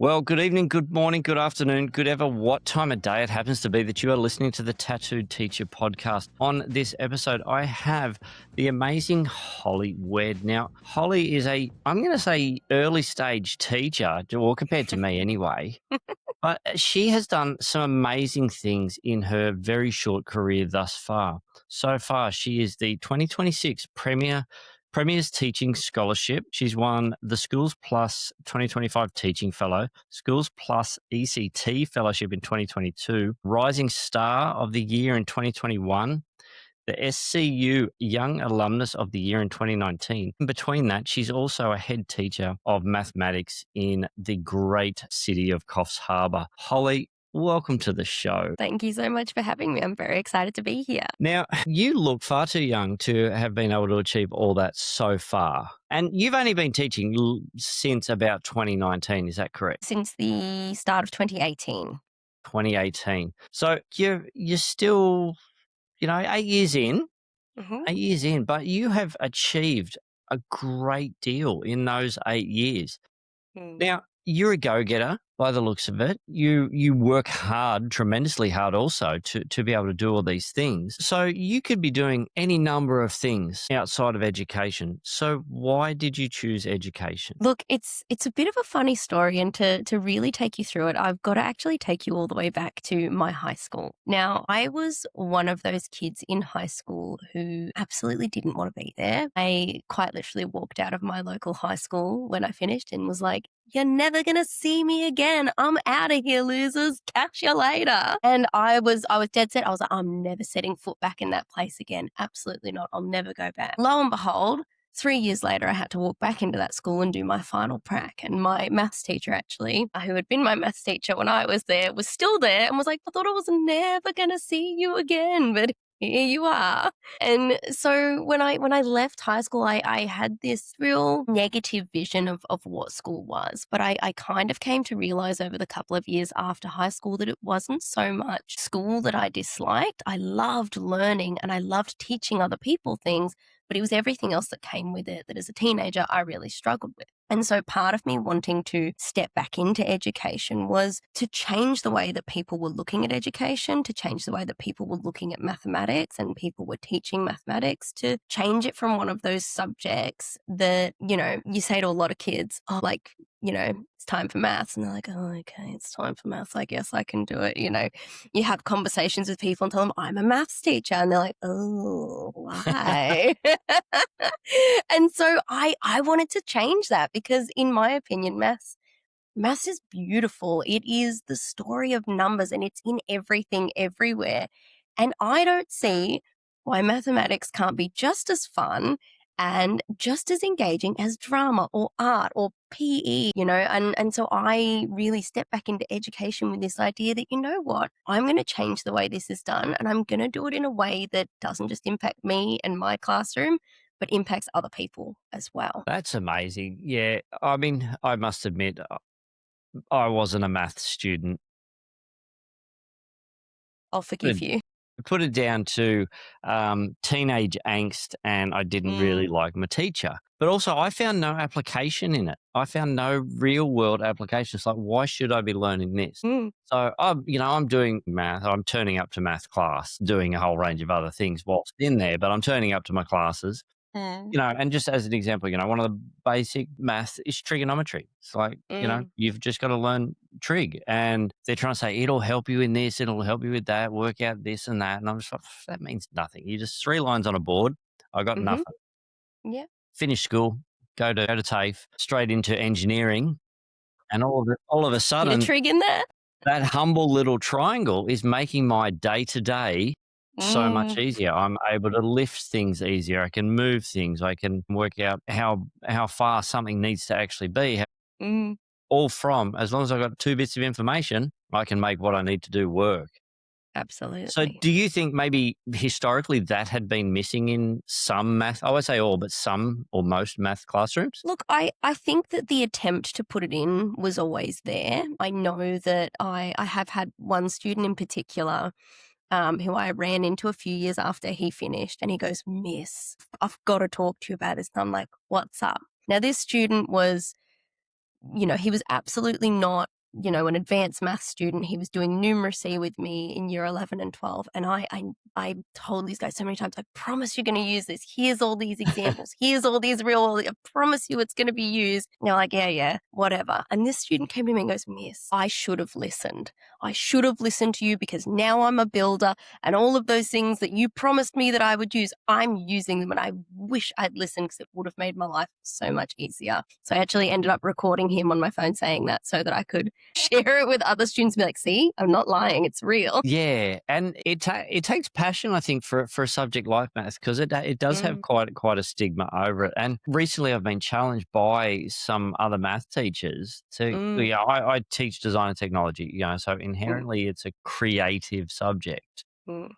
Well, good evening, good morning, good afternoon, good ever what time of day it happens to be that you are listening to the Tattooed Teacher podcast. On this episode, I have the amazing Holly Wedd. Now, Holly is I'm going to say, early stage teacher, or compared to me anyway. But she has done some amazing things in her very short career thus far. So far, she is the 2026 Premier's Teaching Scholarship. She's won the Schools Plus 2025 Teaching Fellow, Schools Plus ECT Fellowship in 2022, Rising Star of the Year in 2021, the SCU Young Alumnus of the Year in 2019. In between that, she's also a head teacher of mathematics in the great city of Coffs Harbour. Holly, welcome to the show. Thank you so much for having me. I'm very excited to be here. Now, you look far too young to have been able to achieve all that so far. And you've only been teaching since about 2019, is that correct? Since the start of 2018. 2018. So you're still 8 years in, Mm-hmm. 8 years in, but you have achieved a great deal in those 8 years. Now, you're a go-getter by the looks of it. You work hard, tremendously hard also to be able to do all these things. So you could be doing any number of things outside of education. So why did you choose education? Look, it's a bit of a funny story, and to really take you through it, I've got to actually take you all the way back to my high school. Now, I was one of those kids in high school who absolutely didn't want to be there. I quite literally walked out of my local high school when I finished and was like, "You're never going to see me again. I'm out of here, losers. Catch you later." And I was dead set. I was like, I'm never setting foot back in that place again. Absolutely not. I'll never go back. Lo and behold, 3 years later, I had to walk back into that school and do my final prac. And my maths teacher, actually, who had been my maths teacher when I was there, was still there and was like, "I thought I was never going to see you again, but here you are." And so when I left high school, I had this real negative vision of what school was. But I kind of came to realize over the couple of years after high school that it wasn't so much school that I disliked. I loved learning and I loved teaching other people things, but it was everything else that came with it that as a teenager I really struggled with. And so part of me wanting to step back into education was to change the way that people were looking at education, to change the way that people were looking at mathematics and people were teaching mathematics, to change it from one of those subjects that, you say to a lot of kids, "Oh, like, it's time for maths." And they're like, "Oh, okay, it's time for maths. I guess I can do it." You have conversations with people and tell them, "I'm a maths teacher." And they're like, "Oh, why?" And so I wanted to change that because in my opinion, maths is beautiful. It is the story of numbers and it's in everything, everywhere. And I don't see why mathematics can't be just as fun and just as engaging as drama or art or PE, and so I really stepped back into education with this idea that, you know what, I'm going to change the way this is done and I'm going to do it in a way that doesn't just impact me and my classroom, but impacts other people as well. That's amazing. Yeah, I mean, I must admit, I wasn't a maths student. I'll forgive you. Put it down to teenage angst, and I didn't really like my teacher. But also, I found no application in it. I found no real world application. It's like, why should I be learning this? So I'm doing math. I'm turning up to math class, doing a whole range of other things whilst in there. But I'm turning up to my classes. And just as an example, one of the basic math is trigonometry. It's like, you've just got to learn trig. And they're trying to say, it'll help you in this, it'll help you with that, work out this and that. And I'm just like, that means nothing. You just 3 lines on a board. I got nothing. Yeah. Finish school, go to TAFE, straight into engineering. And all of a Get sudden, a trig in there. that humble little triangle is making my day-to-day so much easier. I'm able to lift things easier. I can move things. I can work out how far something needs to actually be. All from, as long as I've got 2 bits of information, I can make what I need to do work. Absolutely. So do you think maybe historically that had been missing in some math, I would say all, but some or most math classrooms? Look, I think that the attempt to put it in was always there. I know that I have had one student in particular who I ran into a few years after he finished, and he goes, "Miss, I've got to talk to you about this." And I'm like, "What's up?" Now, this student was he was absolutely not, an advanced math student. He was doing numeracy with me in year 11 and 12. And I told these guys so many times, I promise you're going to use this. Here's all these examples. Here's all these I promise you it's going to be used. And they're like, yeah, whatever. And this student came to me and goes, Miss, I should have listened. I should have listened to you because now I'm a builder and all of those things that you promised me that I would use, I'm using them. And I wish I'd listened because it would have made my life so much easier. So I actually ended up recording him on my phone saying that so that I could share it with other students and be like, see, I'm not lying. It's real. Yeah, and it takes passion, I think, for a subject like math because it does have quite a stigma over it. And recently, I've been challenged by some other math teachers to. Yeah, I teach design and technology, so inherently it's a creative subject. Mm.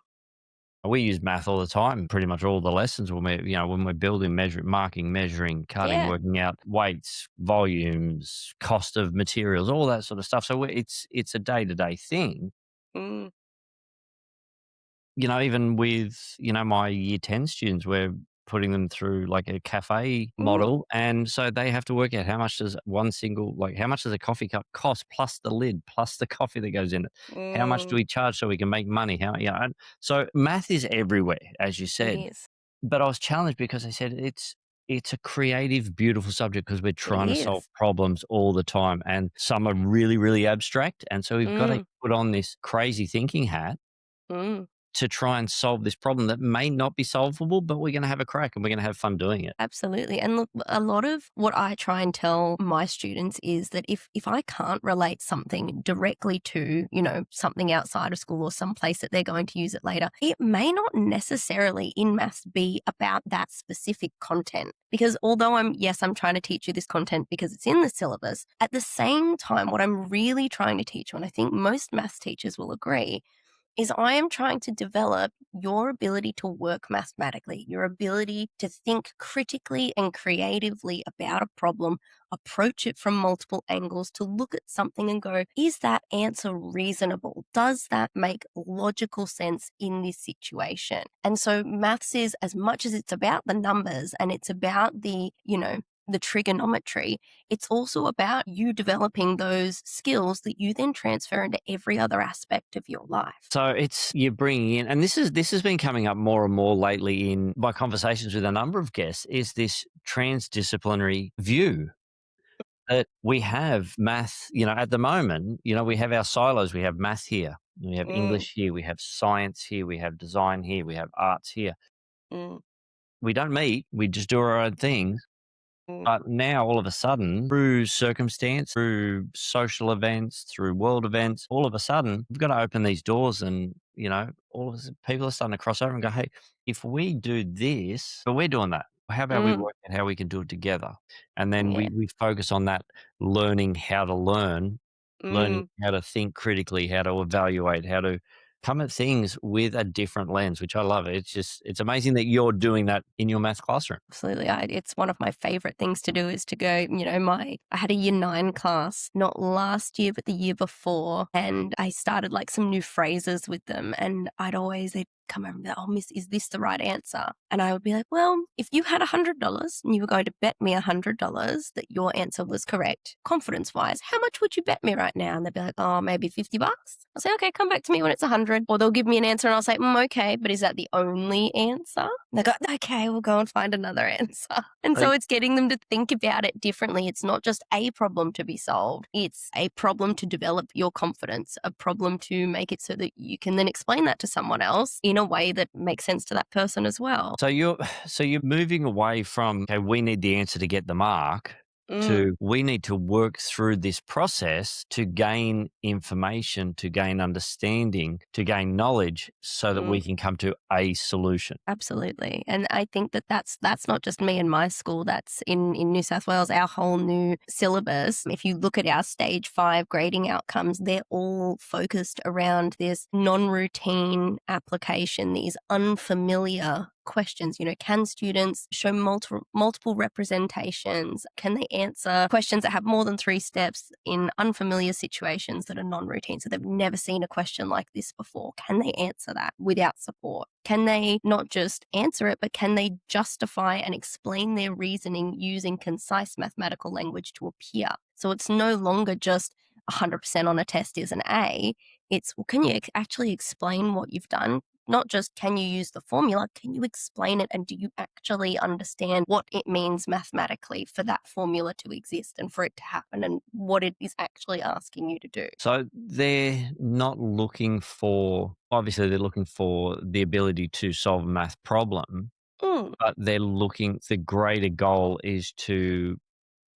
We use math all the time, pretty much all the lessons when we're building, marking, measuring, cutting, Yeah. working out weights, volumes, cost of materials, all that sort of stuff. So it's a day-to-day thing. Mm. Even with, my year 10 students, we're putting them through like a cafe model. And so they have to work out how much does how much does a coffee cup cost plus the lid, plus the coffee that goes in it? How much do we charge so we can make money? And so math is everywhere, as you It said. is. But I was challenged because I said it's a creative, beautiful subject because we're trying to solve problems all the time. And some are really, really abstract. And so we've got to put on this crazy thinking hat to try and solve this problem that may not be solvable, but we're going to have a crack and we're going to have fun doing it. Absolutely. And look, a lot of what I try and tell my students is that if I can't relate something directly to, something outside of school or some place that they're going to use it later, it may not necessarily in maths be about that specific content. Because although I'm trying to teach you this content because it's in the syllabus, at the same time, what I'm really trying to teach you, and I think most maths teachers will agree, is I am trying to develop your ability to work mathematically, your ability to think critically and creatively about a problem, approach it from multiple angles, to look at something and go, is that answer reasonable? Does that make logical sense in this situation? And so maths is, as much as it's about the numbers and it's about the trigonometry, it's also about you developing those skills that you then transfer into every other aspect of your life. So you're bringing in, and this has been coming up more and more lately in my conversations with a number of guests, is this transdisciplinary view that we have math, at the moment, we have our silos. We have math here, we have English here, we have science here, we have design here, we have arts here. We don't meet, we just do our own things. But now, all of a sudden, through circumstance, through social events, through world events, all of a sudden, we've got to open these doors and, all of a sudden, people are starting to cross over and go, hey, if we do this, but we're doing that, how about we work out how we can do it together? And then we focus on that, learning how to learning how to think critically, how to evaluate, how to come at things with a different lens, which I love. It's amazing that you're doing that in your math classroom. Absolutely. It's one of my favorite things to do is to go, I had a year 9 class, not last year, but the year before. And I started like some new phrases with them. And they'd come over and be like, oh, Miss, is this the right answer? And I would be like, well, if you had $100 and you were going to bet me $100 that your answer was correct, confidence-wise, how much would you bet me right now? And they'd be like, oh, maybe $50. I'll say, okay, come back to me when it's 100. Or they'll give me an answer and I'll say, okay, but is that the only answer? And they go, okay, we'll go and find another answer. And so it's getting them to think about it differently. It's not just a problem to be solved. It's a problem to develop your confidence, a problem to make it so that you can then explain that to someone else in a way that makes sense to that person as well. So you're moving away from, okay, we need the answer to get the mark, to we need to work through this process to gain information, to gain understanding, to gain knowledge so that we can come to a solution. Absolutely. And I think that's not just me and my school. That's in New South Wales, our whole new syllabus. If you look at our stage 5 grading outcomes, they're all focused around this non-routine application, these unfamiliar questions. Can students show multiple representations? Can they answer questions that have more than 3 steps in unfamiliar situations that are non-routine? So they've never seen a question like this before. Can they answer that without support? Can they not just answer it, but can they justify and explain their reasoning using concise mathematical language to appear? So it's no longer just 100% on a test is an A. It's, well, can you actually explain what you've done? Not just can you use the formula, can you explain it, and do you actually understand what it means mathematically for that formula to exist and for it to happen and what it is actually asking you to do? So they're not looking for, obviously, they're looking for the ability to solve a math problem, Mm, but the greater goal is to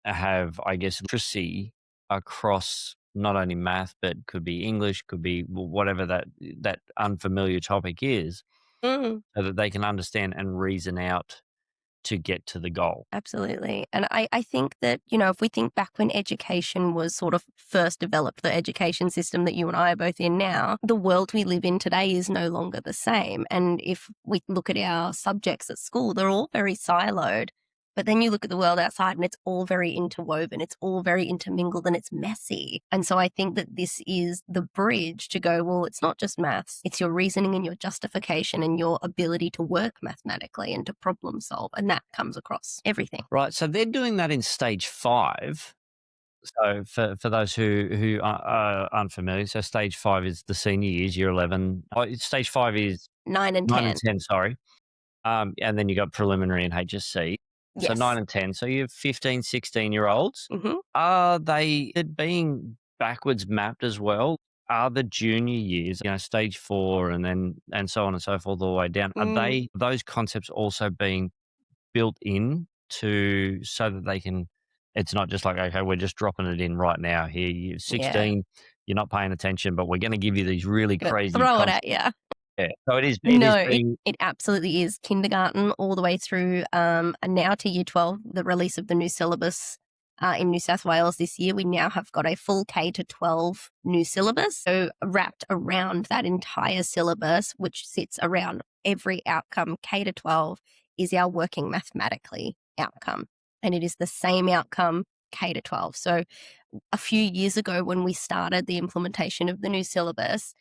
have, I guess, literacy across not only math, but could be English, could be whatever that unfamiliar topic is, mm. so that they can understand and reason out to get to the goal. Absolutely. And I think that, if we think back when education was sort of first developed, the education system that you and I are both in now, the world we live in today is no longer the same. And if we look at our subjects at school, they're all very siloed. But then you look at the world outside and it's all very interwoven, it's all very intermingled and it's messy. And so I think that this is the bridge to go, well, it's not just maths, it's your reasoning and your justification and your ability to work mathematically and to problem solve. And that comes across everything. Right. So they're doing that in stage 5. So for those who are unfamiliar, so stage 5 is the senior years, year 11. Stage 5 is 9 and 9 and 10. 10, sorry. And then you got preliminary and HSC. So 9 Yes. and 10. So you have 15, 16-year-olds. Hmm. Are they being backwards mapped as well? Are the junior years, stage 4 and so on and so forth all the way down, are Mm, those concepts also being built in to so that they can, it's not just like, okay, we're just dropping it in right now here. You're yeah. 16, you're not paying attention, but we're going to give you these really But crazy throw it concepts. at you. Yeah. So it is No, it, being, it absolutely is kindergarten all the way through and now to year 12, the release of the new syllabus in New South Wales this year. We now have got a full K to 12 new syllabus. So wrapped around that entire syllabus, which sits around every outcome, K to 12 is our working mathematically outcome. And it is the same outcome K to 12. So a few years ago when we started the implementation of the new syllabus,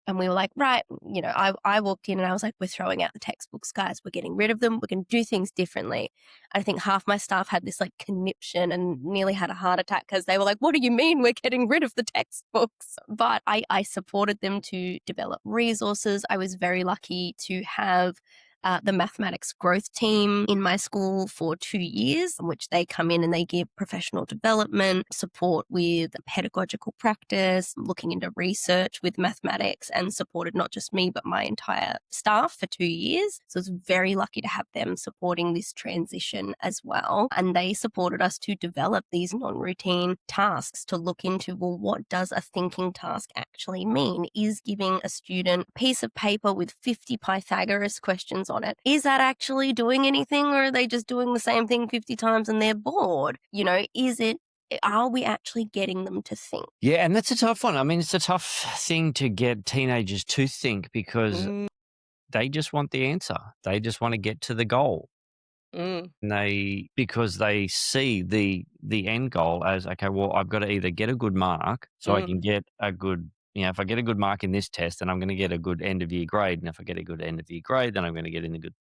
and we were like, right, I walked in and I was like, we're throwing out the textbooks, guys. We're getting rid of them. We're going to do things differently. I think half my staff had this like conniption and nearly had a heart attack because they were like, what do you mean we're getting rid of the textbooks? But I supported them to develop resources. I was very lucky to have the mathematics growth team in my school for 2 years, in which they come in and they give professional development, support with pedagogical practice, looking into research with mathematics, and supported not just me, but my entire staff for 2 years. So I was very lucky to have them supporting this transition as well. And they supported us to develop these non-routine tasks to look into, well, what does a thinking task actually mean? Is giving a student a piece of paper with 50 Pythagoras questions on it, is that actually doing anything, or are they just doing the same thing 50 times and they're bored? Are we actually getting them to think? yeah, and that's a tough one. I mean, it's a tough thing to get teenagers to think because Mm, they just want the answer. They just want to get to the goal. mm, And because they see the end goal as, okay, well, I've got to either get a good mark so I mm, can get a good, if I get a good mark in this test, then I'm going to get a good end of year grade. And if I get a good end of year grade, then I'm going to get in a good,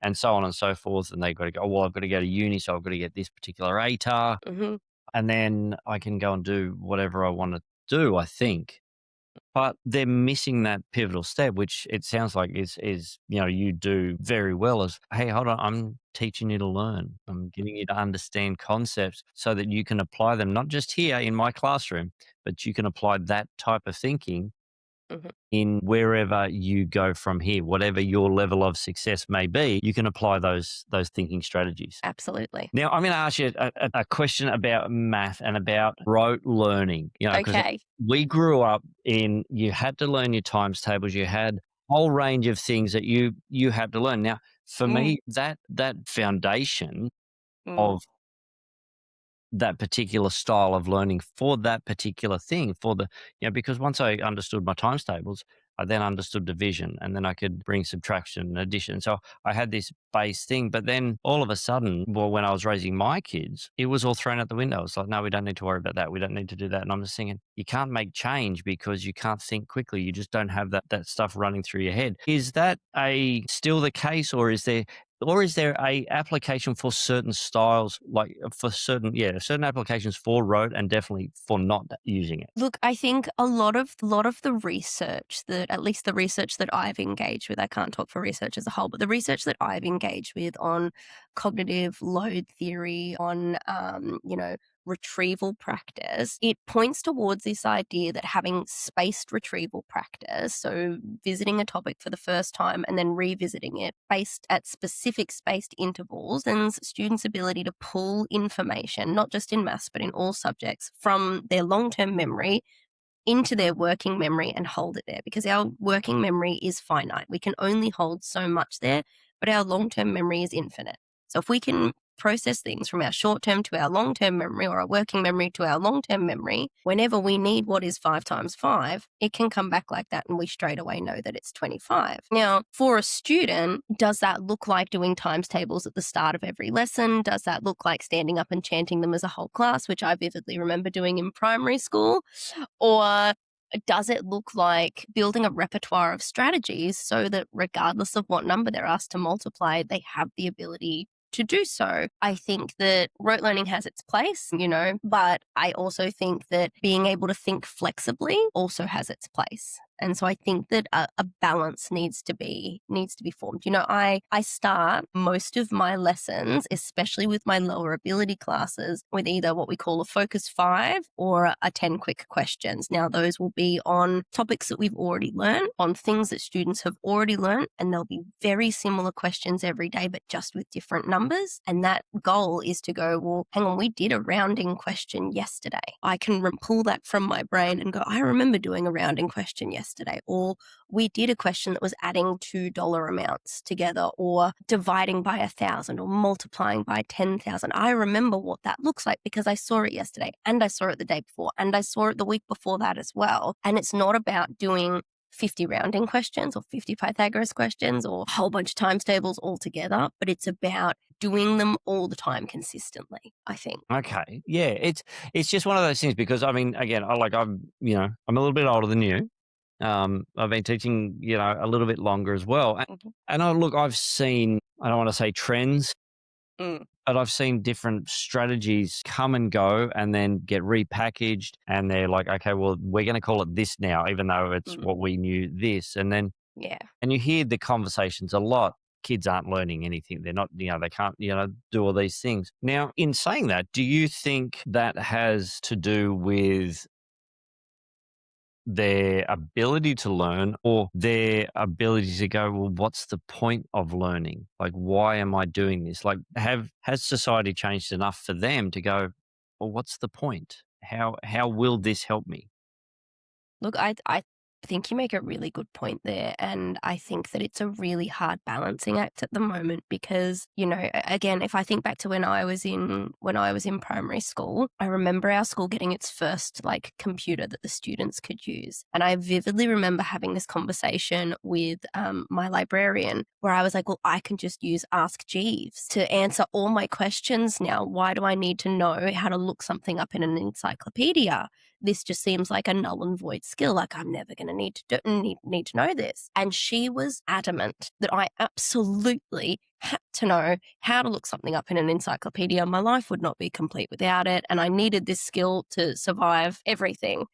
and so on and so forth. And they've got to go, oh, well, I've got to go to uni, so I've got to get this particular ATAR. mm-hmm. And then I can go and do whatever I want to do, I think. But they're missing that pivotal step, which it sounds like is you do very well as, hey, hold on, I'm teaching you to learn. I'm getting you to understand concepts so that you can apply them, not just here in my classroom, but you can apply that type of thinking Mm-hmm. in wherever you go from here. Whatever your level of success may be, you can apply those thinking strategies. Absolutely. Now, I'm going to ask you a question about math and about rote learning, because Okay. we grew up you had to learn your times tables, you had a whole range of things that you had to learn. Now, for Mm, me, that foundation mm, of that particular style of learning for that particular thing because once I understood my times tables, I then understood division, and then I could bring subtraction and addition. So I had this base thing, but then all of a sudden, well, when I was raising my kids, it was all thrown out the window. It's like, no, we don't need to worry about that. We don't need to do that. And I'm just thinking, you can't make change because you can't think quickly. You just don't have that stuff running through your head. Is that still the case, or is there Or is there a application for certain styles, like for certain applications for rote and definitely for not using it? Look, I think a lot of the research that, at least the research that I've engaged with, I can't talk for research as a whole, but the research that I've engaged with on cognitive load theory, on retrieval practice, it points towards this idea that having spaced retrieval practice, so visiting a topic for the first time and then revisiting it based at specific spaced intervals, and students' ability to pull information, not just in maths, but in all subjects, from their long-term memory into their working memory and hold it there, because our working memory is finite. We can only hold so much there, but our long-term memory is infinite. So if we can process things from our short-term to our long-term memory, or our working memory to our long-term memory, whenever we need what is 5 times 5, it can come back like that and we straight away know that it's 25. Now, for a student, does that look like doing times tables at the start of every lesson? Does that look like standing up and chanting them as a whole class, which I vividly remember doing in primary school? Or does it look like building a repertoire of strategies so that regardless of what number they're asked to multiply, they have the ability to do so? I think that rote learning has its place, but I also think that being able to think flexibly also has its place. And so I think that a balance needs to be formed. I start most of my lessons, especially with my lower ability classes, with either what we call a focus 5 or a 10 quick questions. Now, those will be on topics that we've already learned, on things that students have already learned, and they'll be very similar questions every day, but just with different numbers. And that goal is to go, well, hang on, we did a rounding question yesterday. I can pull that from my brain and go, I remember doing a rounding question yesterday. Or we did a question that was adding $2 amounts together, or dividing by 1,000, or multiplying by 10,000. I remember what that looks like because I saw it yesterday, and I saw it the day before, and I saw it the week before that as well. And it's not about doing 50 rounding questions or 50 Pythagoras questions or a whole bunch of times tables all together, but it's about doing them all the time consistently, I think. Okay. Yeah. It's just one of those things because, I mean, again, I'm a little bit older than you. I've been teaching, a little bit longer as well. Mhm. And I've seen, I don't want to say trends, Mm, but I've seen different strategies come and go and then get repackaged. And they're like, okay, well, we're going to call it this now, even though it's mm, what we knew this. yeah. And you hear the conversations a lot. Kids aren't learning anything. They're not, they can't, do all these things. Now, in saying that, do you think that has to do with their ability to learn or their ability to go, well, what's the point of learning? Like, why am I doing this? Like, has society changed enough for them to go, well, what's the point? How will this help me? Look, I think you make a really good point there. And I think that it's a really hard balancing act at the moment because, again, if I think back to when I was in primary school, I remember our school getting its first computer that the students could use. And I vividly remember having this conversation with my librarian where I was like, well, I can just use Ask Jeeves to answer all my questions now. Why do I need to know how to look something up in an encyclopedia? This just seems like a null and void skill. Like, I'm never going to need to know this. And she was adamant that I absolutely had to know how to look something up in an encyclopedia. My life would not be complete without it. And I needed this skill to survive everything.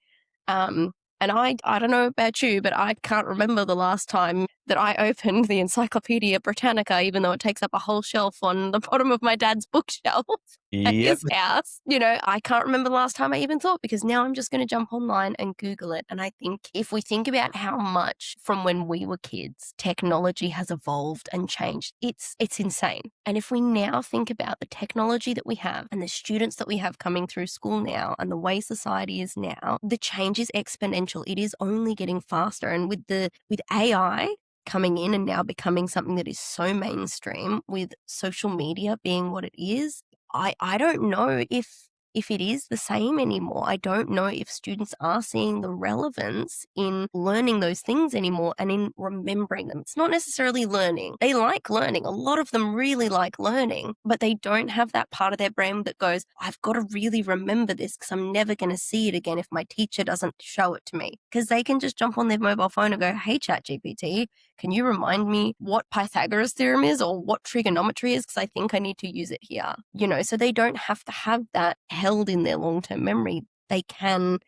And I don't know about you, but I can't remember the last time that I opened the Encyclopedia Britannica, even though it takes up a whole shelf on the bottom of my dad's bookshelf at Yep. his house. I can't remember the last time I even thought, because now I'm just going to jump online and Google it. And I think if we think about how much from when we were kids, technology has evolved and changed, it's insane. And if we now think about the technology that we have and the students that we have coming through school now and the way society is now, the change is exponential. It is only getting faster. And with AI coming in and now becoming something that is so mainstream, with social media being what it is, I don't know if it is the same anymore. I don't know if students are seeing the relevance in learning those things anymore and in remembering them. It's not necessarily learning. They like learning. A lot of them really like learning, but they don't have that part of their brain that goes, I've got to really remember this because I'm never going to see it again if my teacher doesn't show it to me. Because they can just jump on their mobile phone and go, hey, ChatGPT, can you remind me what Pythagoras theorem is or what trigonometry is? Because I think I need to use it here. So they don't have to have that held in their long-term memory. They can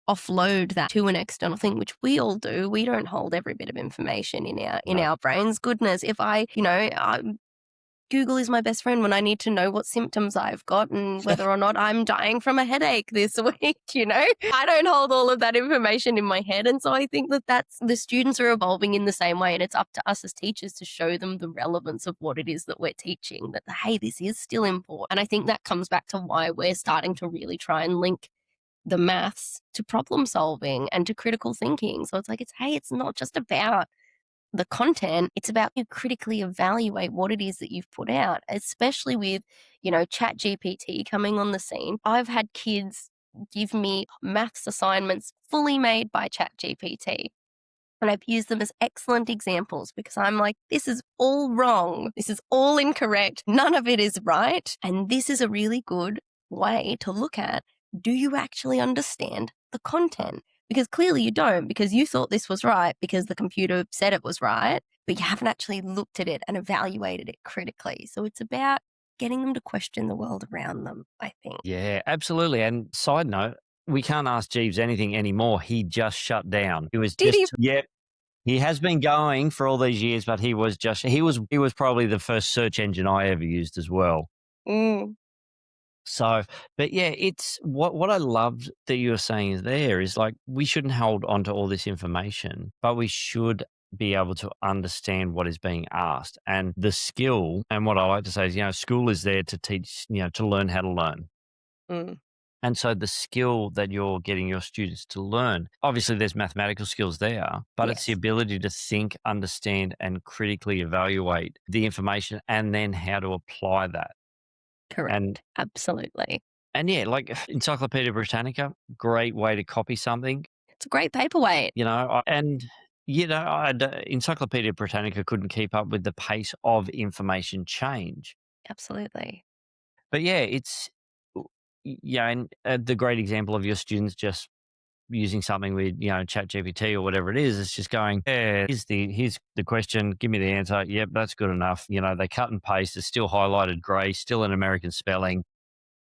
offload that to an external thing, which we all do. We don't hold every bit of information in our brains. Goodness, if Google is my best friend when I need to know what symptoms I've got and whether or not I'm dying from a headache this week, I don't hold all of that information in my head. And so I think that's the students are evolving in the same way. And it's up to us as teachers to show them the relevance of what it is that we're teaching, that, hey, this is still important. And I think that comes back to why we're starting to really try and link the maths to problem solving and to critical thinking. So it's not just about the content, it's about you critically evaluate what it is that you've put out, especially with, Chat GPT coming on the scene. I've had kids give me maths assignments fully made by Chat GPT. And I've used them as excellent examples because I'm like, this is all wrong. This is all incorrect. None of it is right. And this is a really good way to look at, do you actually understand the content? Because clearly you don't, because you thought this was right because the computer said it was right, but you haven't actually looked at it and evaluated it critically. So it's about getting them to question the world around them, I think. Yeah, absolutely. And side note, we can't ask Jeeves anything anymore. He just shut down. He was Did just he? yeah. He has been going for all these years, but he was probably the first search engine I ever used as well. Mm. So, but yeah, it's what I loved that you were saying there is like we shouldn't hold on to all this information, but we should be able to understand what is being asked and the skill. And what I like to say is, school is there to teach, to learn how to learn. Mm. And so the skill that you're getting your students to learn, obviously there's mathematical skills there, but it's the Yes. ability to think, understand, and critically evaluate the information and then how to apply that. Correct. Absolutely. And yeah, like Encyclopedia Britannica, great way to copy something, It's a great paperweight. Encyclopedia Britannica couldn't keep up with the pace of information change. Absolutely. But yeah, and the great example of your students just using something with, ChatGPT or whatever it is, it's just going, yeah, here's the question, give me the answer. Yep, that's good enough. They cut and paste, it's still highlighted gray, still an American spelling.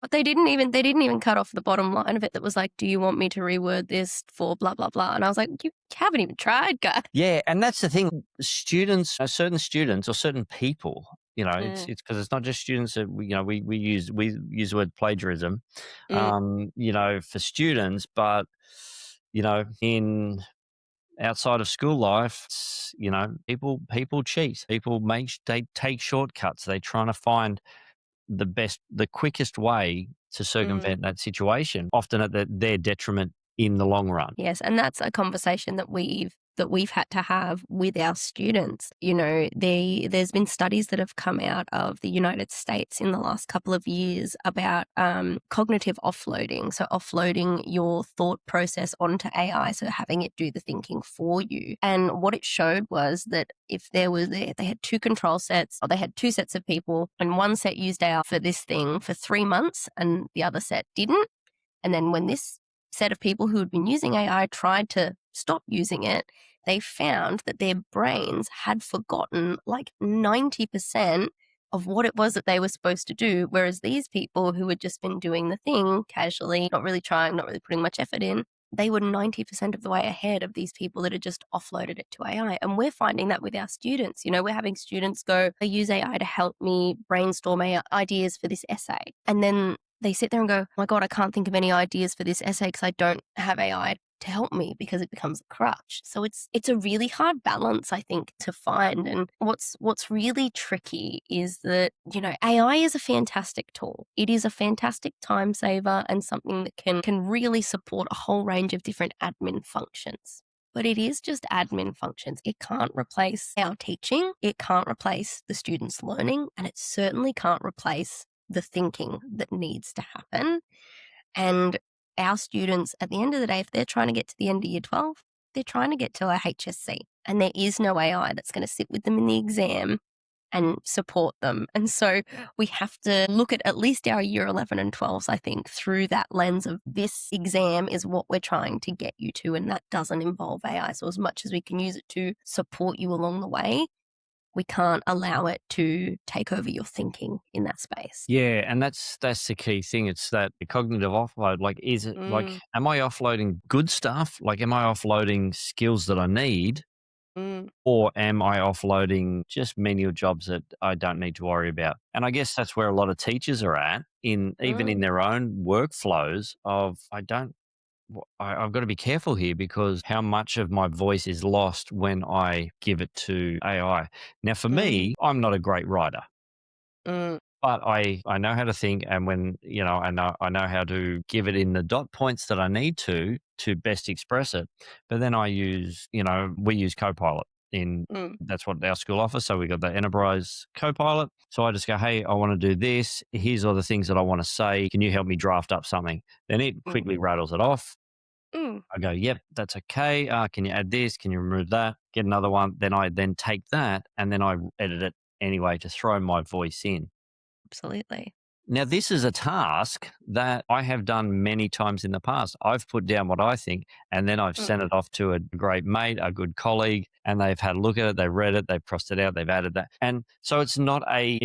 But they didn't even cut off the bottom line of it that was like, do you want me to reword this for blah, blah, blah? And I was like, you haven't even tried, guys. Yeah, and that's the thing. Students, certain students or certain people, it's because it's not just students that we use the word plagiarism, for students, but in outside of school life, people cheat, they take shortcuts, they're trying to find the quickest way to circumvent that situation, often at their detriment in the long run. Yes, and that's a conversation that we've had to have with our students. There's been studies that have come out of the United States in the last couple of years about cognitive offloading. So offloading your thought process onto AI, so having it do the thinking for you. And what it showed was that if they had two control sets, or they had two sets of people, and one set used AI for this thing for 3 months and the other set didn't. And then when this set of people who had been using AI tried to stop using it, they found that their brains had forgotten like 90% of what it was that they were supposed to do. Whereas these people who had just been doing the thing casually, not really trying, not really putting much effort in, they were 90% of the way ahead of these people that had just offloaded it to AI. And we're finding that with our students. We're having students go, I use AI to help me brainstorm ideas for this essay. And then they sit there and go, oh my God, I can't think of any ideas for this essay because I don't have AI to help me, because it becomes a crutch. So it's a really hard balance, I think, to find. And what's really tricky is that, AI is a fantastic tool. It is a fantastic time saver and something that can really support a whole range of different admin functions. But it is just admin functions. It can't replace our teaching. It can't replace the students' learning. And it certainly can't replace the thinking that needs to happen. And our students, at the end of the day, if they're trying to get to the end of year 12, they're trying to get to a HSC. And there is no AI that's going to sit with them in the exam and support them. And so we have to look at least our year 11 and 12s, I think, through that lens of this exam is what we're trying to get you to, and that doesn't involve AI. So as much as we can use it to support you along the way, we can't allow it to take over your thinking in that space. Yeah, and that's the key thing. It's that cognitive offload. Like, is it like, Mm, am I offloading good stuff? Like, am I offloading skills that I need? mm, Or am I offloading just menial jobs that I don't need to worry about? And I guess that's where a lot of teachers are at, in even in mm, their own workflows of I've got to be careful here, because how much of my voice is lost when I give it to AI. Now, for mm, me, I'm not a great writer. mm, But I know how to think, and when, I know how to give it in the dot points that I need to best express it. But then we use Copilot in mm, that's what our school offers. So we got the enterprise Copilot. So I just go, hey, I want to do this. Here's all the things that I want to say. Can you help me draft up something? Then it mm, quickly rattles it off. mm. I go, yep, that's okay. Can you add this? Can you remove that? Get another one. Then I take that and then I edit it anyway to throw my voice in. Absolutely. Now, this is a task that I have done many times in the past. I've put down what I think, and then I've Mm, sent it off to a great mate, a good colleague, and they've had a look at it, they've read it, they've crossed it out, they've added that. And so it's not a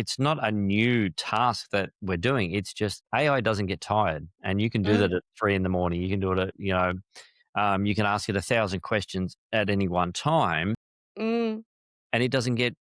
new task that we're doing. It's just AI doesn't get tired, and you can do that mm, at 3 in the morning. You can do it you can ask it 1,000 questions at any one time, mm. and it doesn't get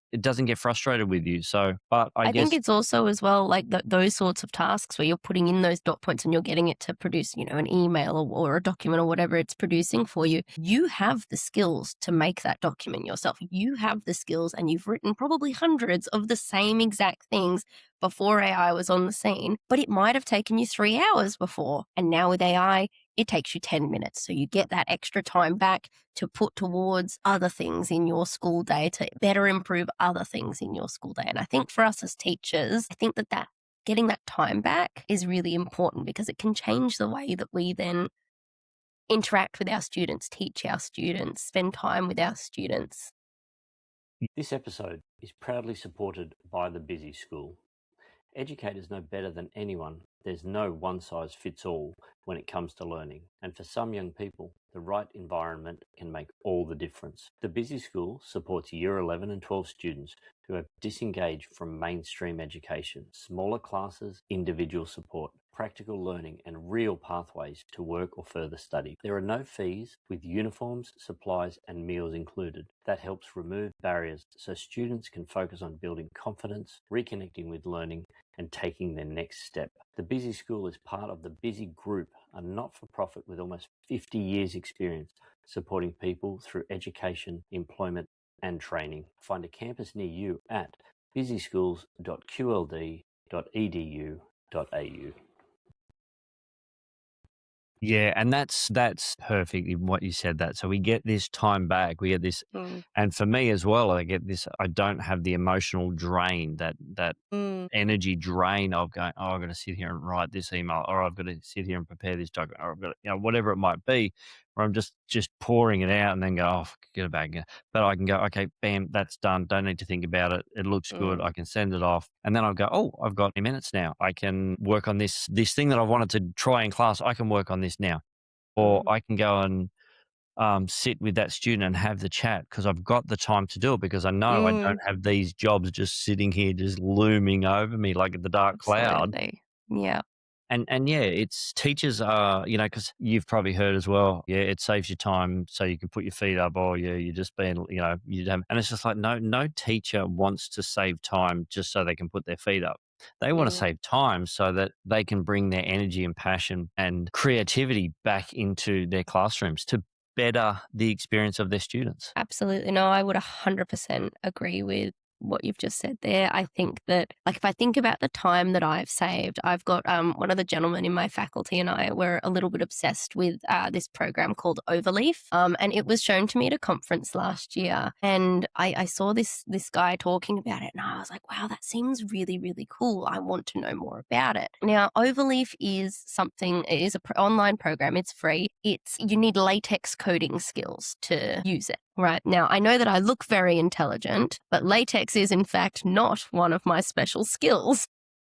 frustrated with you. So, but I I think guess it's also as well like those sorts of tasks where you're putting in those dot points and you're getting it to produce, an email or a document or whatever it's producing for you. You have the skills to make that document yourself. You have the skills, and you've written probably hundreds of the same exact things before AI was on the scene, but it might have taken you 3 hours before. And now with AI, it takes you 10 minutes. So you get that extra time back to put towards other things in your school day to better improve other things in your school day. And I think for us as teachers, I think that getting that time back is really important, because it can change the way that we then interact with our students, teach our students, spend time with our students. this episode is proudly supported by the Busy School. Educators know better than anyone there's no one size fits all when it comes to learning. And for some young people, the right environment can make all the difference. The Busy School supports Year 11 and 12 students who have disengaged from mainstream education. Smaller classes, individual support, practical learning, and real pathways to work or further study. There are no fees, with uniforms, supplies, and meals included. That helps remove barriers so students can focus on building confidence, reconnecting with learning, and taking their next step. The Busy School is part of the Busy Group, a not-for-profit with almost 50 years experience supporting people through education, employment, and training. Find a campus near you at busyschools.qld.edu.au. Yeah, and that's perfect in what you said that. So we get this time back. We get this, Mm, and for me as well, I get this. I don't have the emotional drain, that mm, energy drain of going, oh, I've got to sit here and write this email, or I've got to sit here and prepare this document, or I've got to, whatever it might be, where I'm just pouring it out and then go, oh, get it back. But I can go, okay, bam, that's done. Don't need to think about it. It looks good. I mm, can send it off. And then I'll go, oh, I've got minutes now. I can work on this thing that I've wanted to try in class. I can work on this now. Or mm, I can go and sit with that student and have the chat, because I've got the time to do it, because I know I don't mm. have these jobs just sitting here, just looming over me like the dark cloud. Absolutely. Yeah. And yeah, it's teachers are, because you've probably heard as well. Yeah, it saves you time, so you can put your feet up. Or yeah, you're just being, you have, and it's just like no teacher wants to save time just so they can put their feet up. They want to Mm. save time so that they can bring their energy and passion and creativity back into their classrooms to better the experience of their students. Absolutely. No, I would 100% agree with what you've just said there. I think that, like, if I think about the time that I've saved, I've got one of the gentlemen in my faculty and I were a little bit obsessed with this program called Overleaf. And it was shown to me at a conference last year. And I saw this guy talking about it, and I was like, wow, that seems really, really cool. I want to know more about it. Now, Overleaf is it is an online program. It's free. You need latex coding skills to use it. Right. Now, I know that I look very intelligent, but latex is in fact not one of my special skills.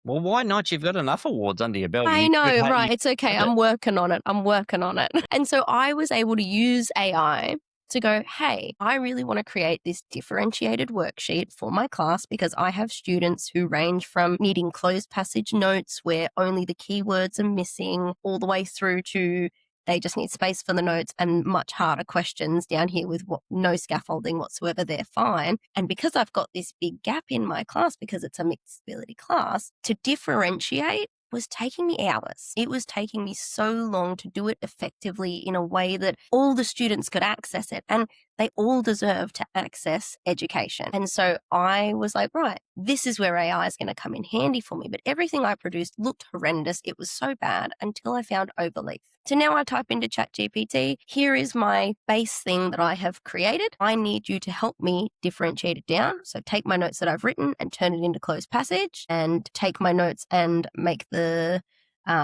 Well, why not? You've got enough awards under your belt. I You could know, you right. It's okay. have it. I'm working on it. I'm working on it. And so I was able to use AI to go, hey, I really want to create this differentiated worksheet for my class because I have students who range from needing closed passage notes where only the keywords are missing, all the way through to they just need space for the notes and much harder questions down here with no scaffolding whatsoever. They're fine. And because I've got this big gap in my class because it's a mixed ability class, to differentiate was taking me hours. It was taking me so long to do it effectively in a way that all the students could access it and they all deserve to access education. And so I was like, right, this is where AI is going to come in handy for me. But everything I produced looked horrendous. It was so bad until I found Overleaf. So now I type into ChatGPT, here is my base thing that I have created. I need you to help me differentiate it down. So take my notes that I've written and turn it into closed passage, and take my notes and make the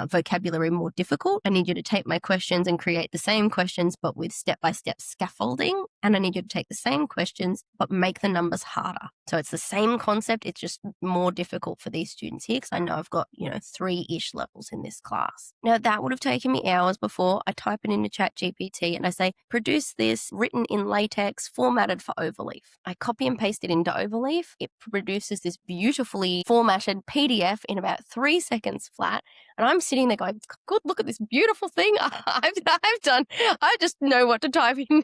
vocabulary more difficult. I need you to take my questions and create the same questions, but with step-by-step scaffolding. And I need you to take the same questions, but make the numbers harder. So it's the same concept. It's just more difficult for these students here because I know I've got, 3-ish levels in this class. Now, that would have taken me hours before. I type it into ChatGPT and I say, produce this written in latex, formatted for Overleaf. I copy and paste it into Overleaf. It produces this beautifully formatted PDF in about 3 seconds flat. And I'm sitting there going, good, look at this beautiful thing I've done. I just know what to type in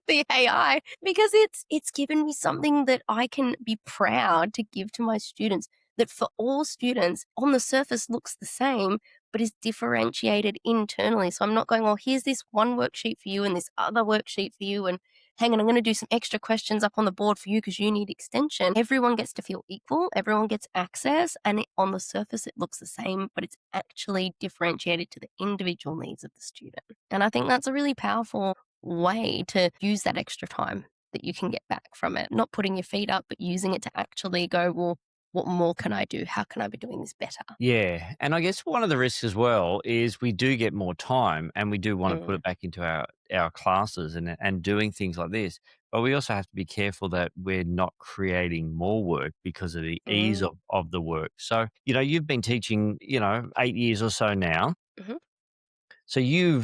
the AI because it's given me something that I can be proud to give to my students, that for all students on the surface looks the same, but is differentiated internally. So I'm not going, well, here's this one worksheet for you and this other worksheet for you. And hang on, I'm going to do some extra questions up on the board for you because you need extension. Everyone gets to feel equal. Everyone gets access. And on the surface, it looks the same, but it's actually differentiated to the individual needs of the student. And I think that's a really powerful way to use that extra time that you can get back from it. Not putting your feet up, but using it to actually go, well, what more can I do? How can I be doing this better? Yeah. And I guess one of the risks as well is we do get more time and we do want to put Mm. it back into our classes and doing things like this. But we also have to be careful that we're not creating more work because of the ease Mm. of the work. So, you've been teaching, 8 years or so now. Mhm. So you're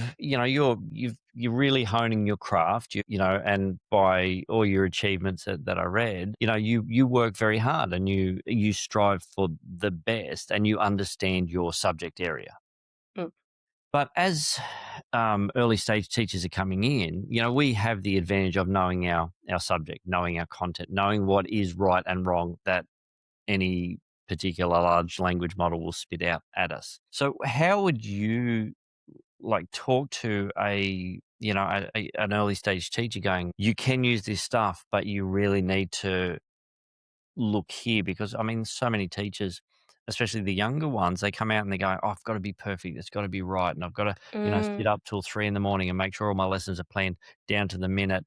really honing your craft, and by all your achievements that I read, you work very hard and you strive for the best and you understand your subject area. Mm. But as early stage teachers are coming in, we have the advantage of knowing our subject, knowing our content, knowing what is right and wrong that any particular large language model will spit out at us. So how would you talk to an early stage teacher going, you can use this stuff, but you really need to look here? Because I mean, so many teachers, especially the younger ones, they come out and they go, oh, I've got to be perfect, it's got to be right, and I've got to sit Mm. up till 3 in the morning and make sure all my lessons are planned down to the minute.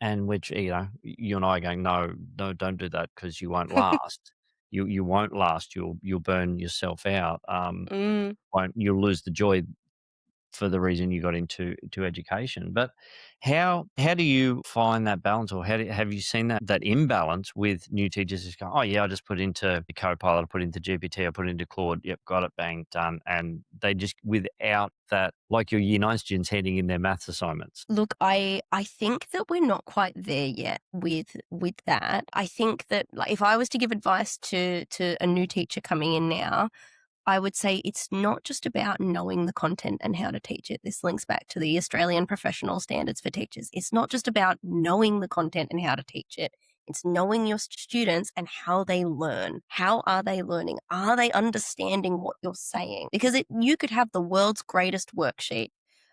And which, you and I are going, no, no, don't do that because you won't last. You won't last. You'll burn yourself out. Mm. You'll lose the joy for the reason you got into education. But how do you find that balance, or have you seen that imbalance with new teachers just go, oh yeah, I just put it into the Copilot, I put it into GPT, I put it into Claude, yep, got it, bang, done, and they just without that, like your Year 9 students handing in their maths assignments. Look, I think that we're not quite there yet with that. I think that, like, if I was to give advice to a new teacher coming in now, I would say it's not just about knowing the content and how to teach it. This links back to the Australian professional standards for teachers. It's not just about knowing the content and how to teach it. It's knowing your students and how they learn. How are they learning? Are they understanding what you're saying? Because you could have the world's greatest worksheet,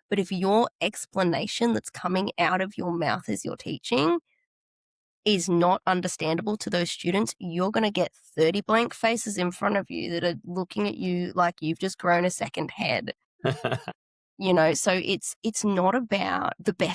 but if your explanation that's coming out of your mouth as you're teaching is not understandable to those students, you're going to get 30 blank faces in front of you that are looking at you like you've just grown a second head. So it's not about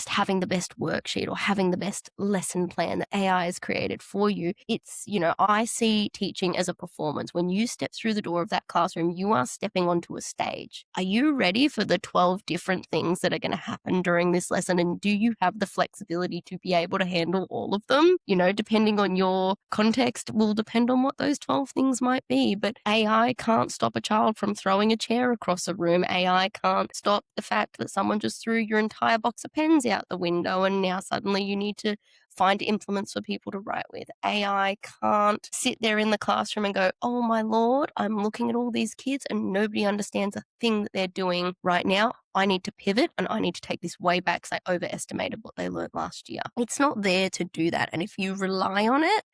having the best worksheet or having the best lesson plan that AI has created for you. It's, I see teaching as a performance. When you step through the door of that classroom, you are stepping onto a stage. Are you ready for the 12 different things that are going to happen during this lesson? And do you have the flexibility to be able to handle all of them? Depending on your context will depend on what those 12 things might be. But AI can't stop a child from throwing a chair across a room. AI can't stop the fact that someone just threw your entire box of pens out the window and now suddenly you need to find implements for people to write with. AI can't sit there in the classroom and go, oh my Lord, I'm looking at all these kids and nobody understands a thing that they're doing right now. I need to pivot and I need to take this way back because I overestimated what they learned last year. It's not there to do that. And if you rely on it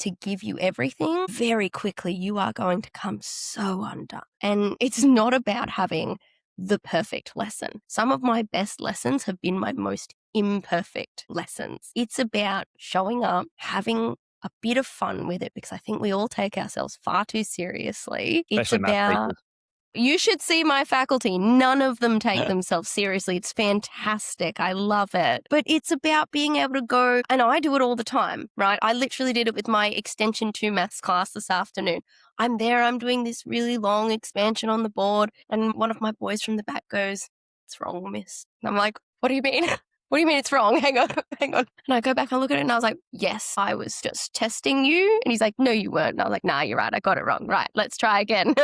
to give you everything, very quickly you are going to come so undone. And it's not about having the perfect lesson. Some of my best lessons have been my most imperfect lessons. It's about showing up, having a bit of fun with it, because I think we all take ourselves far too seriously. It's Especially math about teachers. you should see my faculty. None of them take themselves seriously. It's fantastic. I love it. But it's about being able to go, and I do it all the time, right? I literally did it with my Extension 2 maths class this afternoon. I'm there, I'm doing this really long expansion on the board, and one of my boys from the back goes, "It's wrong, miss." And I'm like, "What do you mean?" What do you mean it's wrong? Hang on, hang on. And I go back and look at it and I was like, yes, I was just testing you. And he's like, no, you weren't. And I was like, nah, you're right. I got it wrong. Right. Let's try again.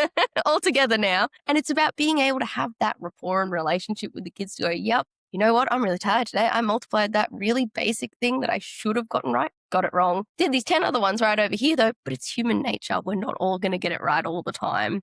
All together now. And it's about being able to have that rapport and relationship with the kids to go, yep, you know what? I'm really tired today. I multiplied that really basic thing that I should have gotten right. Got it wrong. Did these 10 other ones right over here though, but it's human nature. We're not all going to get it right all the time.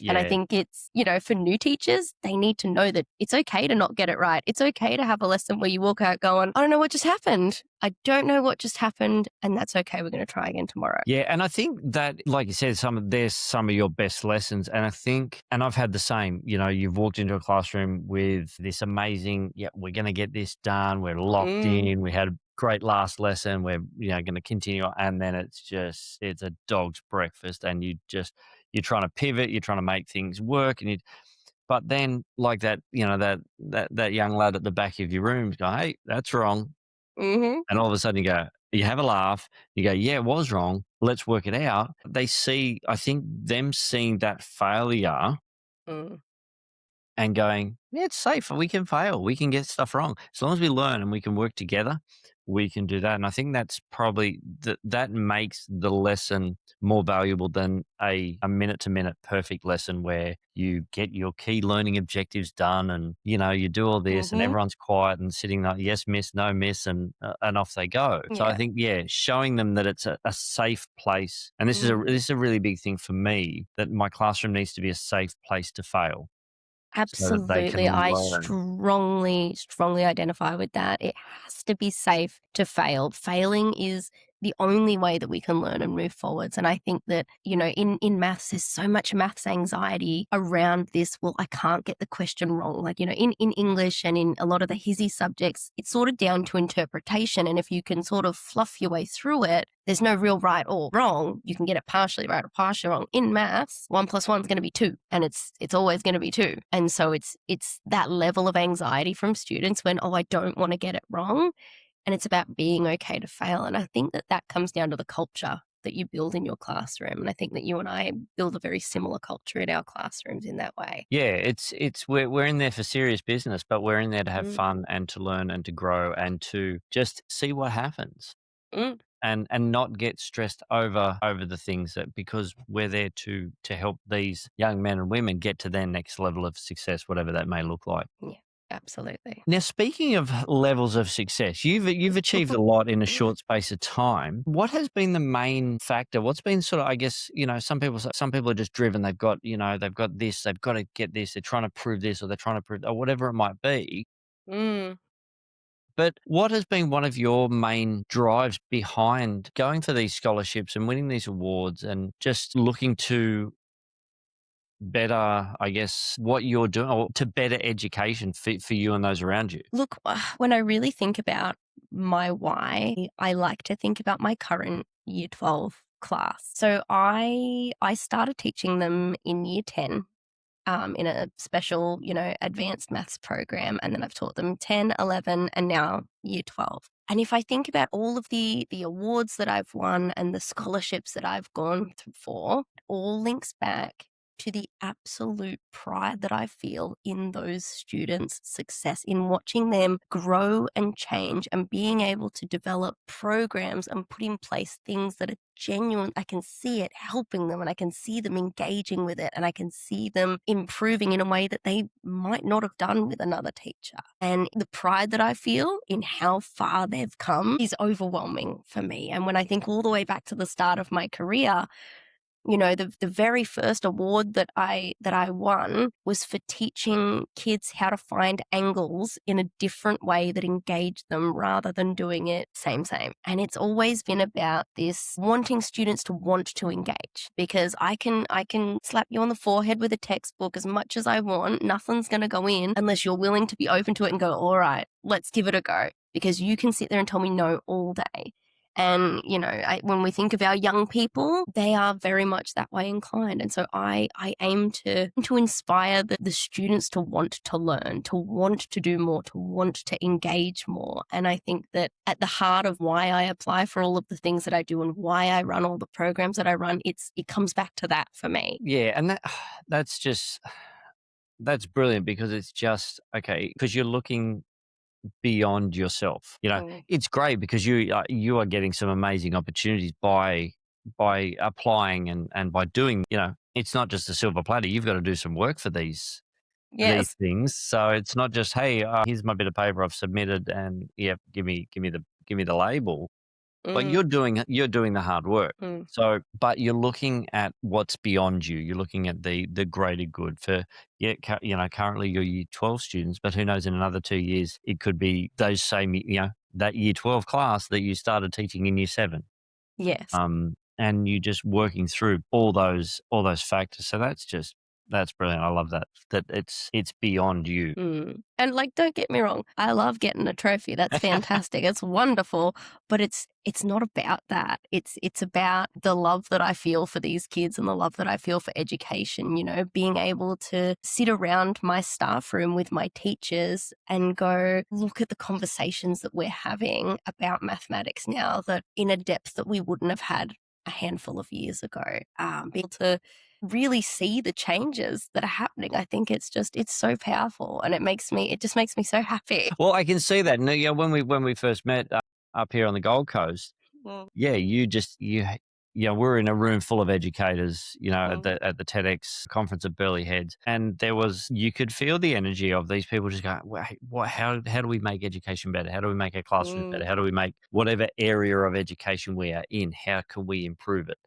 And I think it's, for new teachers, they need to know that it's okay to not get it right. It's okay to have a lesson where you walk out going, I don't know what just happened. I don't know what just happened. And that's okay. We're going to try again tomorrow. Yeah, and I think that, like you said, there's some of your best lessons. And I think, and I've had the same, you've walked into a classroom with this amazing, we're going to get this done. We're locked in. We had a great last lesson. We're, going to continue. And then it's a dog's breakfast. And you're trying to pivot. You're trying to make things work. But then like that, that young lad at the back of your room go, hey, that's wrong. Mm-hmm. And all of a sudden you have a laugh, you go, yeah, it was wrong. Let's work it out. I think them seeing that failure and going, yeah, it's safe. We can fail. We can get stuff wrong. As long as we learn and we can work together, we can do that. And I think that's probably that makes the lesson more valuable than a minute-to-minute perfect lesson where you get your key learning objectives done and, you do all this and everyone's quiet and sitting there, yes, miss, no, miss, and off they go. So I think, showing them that it's a safe place. And this is a really big thing for me, that my classroom needs to be a safe place to fail. Absolutely. So I strongly, strongly identify with that. It has to be safe to fail. Failing is the only way that we can learn and move forwards. And I think that, in maths, there's so much maths anxiety around this. Well, I can't get the question wrong. Like, in English and in a lot of the HISI subjects, it's sort of down to interpretation. And if you can sort of fluff your way through it, there's no real right or wrong. You can get it partially right or partially wrong. In maths, 1 + 1 is going to be 2, and it's always going to be 2. And so it's that level of anxiety from students when, I don't want to get it wrong. And it's about being okay to fail. And I think that comes down to the culture that you build in your classroom. And I think that you and I build a very similar culture in our classrooms in that way. Yeah, it's we're in there for serious business, but we're in there to have fun and to learn and to grow and to just see what happens. And not get stressed over the things because we're there to help these young men and women get to their next level of success, whatever that may look like. Yeah. Absolutely. Now, speaking of levels of success, you've achieved a lot in a short space of time. What has been the main factor? What's been sort of, I guess, some people are just driven. They've got, they've got this, they've got to get this. They're trying to prove this, or they're trying to prove, or whatever it might be. But what has been one of your main drives behind going for these scholarships and winning these awards and just looking to better, I guess, what you're doing, or to better education for you and those around you? Look, when I really think about my why, I like to think about my current year 12 class. So I started teaching them in year 10 in a special, advanced maths program. And then I've taught them 10, 11, and now year 12. And if I think about all of the awards that I've won and the scholarships that I've gone for, it all links back to the absolute pride that I feel in those students' success, in watching them grow and change and being able to develop programs and put in place things that are genuine. I can see it helping them and I can see them engaging with it and I can see them improving in a way that they might not have done with another teacher. And the pride that I feel in how far they've come is overwhelming for me. And when I think all the way back to the start of my career, the very first award that I won was for teaching kids how to find angles in a different way that engaged them rather than doing it same. And it's always been about this wanting students to want to engage, because I can slap you on the forehead with a textbook as much as I want. Nothing's going to go in unless you're willing to be open to it and go, all right, let's give it a go, because you can sit there and tell me no all day. And, when we think of our young people, they are very much that way inclined. And so I aim to inspire the students to want to learn, to want to do more, to want to engage more. And I think that at the heart of why I apply for all of the things that I do and why I run all the programs that I run, it comes back to that for me. Yeah, and that's brilliant, because it's just, okay, because you're looking beyond yourself. It's great because you are getting some amazing opportunities by applying and by doing. It's not just a silver platter. You've got to do some work for these Yes. things. So it's not just, hey, here's my bit of paper I've submitted, and yeah, give me the label. But Mm, you're doing the hard work. mm. So, but you're looking at what's beyond you. You're looking at the greater good for, currently you're year 12 students, but who knows, in another 2 years, it could be those same, that year 12 class that you started teaching in year 7. Yes. And you just working through all those factors. So that's brilliant. I love that it's beyond you. And don't get me wrong, I love getting a trophy. That's fantastic. It's wonderful, but it's not about that. It's about the love that I feel for these kids and the love that I feel for education, being able to sit around my staff room with my teachers and go, look at the conversations that we're having about mathematics now, that in a depth that we wouldn't have had a handful of years ago. Be able to really see the changes that are happening. I think it's so powerful, and it just makes me so happy. Well, I can see that. No, when we first met up here on the Gold Coast, Mm, yeah, we're in a room full of educators, mm, at the TEDx conference at Burleigh Heads, and you could feel the energy of these people just going, how do we make education better? How do we make our classrooms better? mm, How do we make whatever area of education we are in? How can we improve it?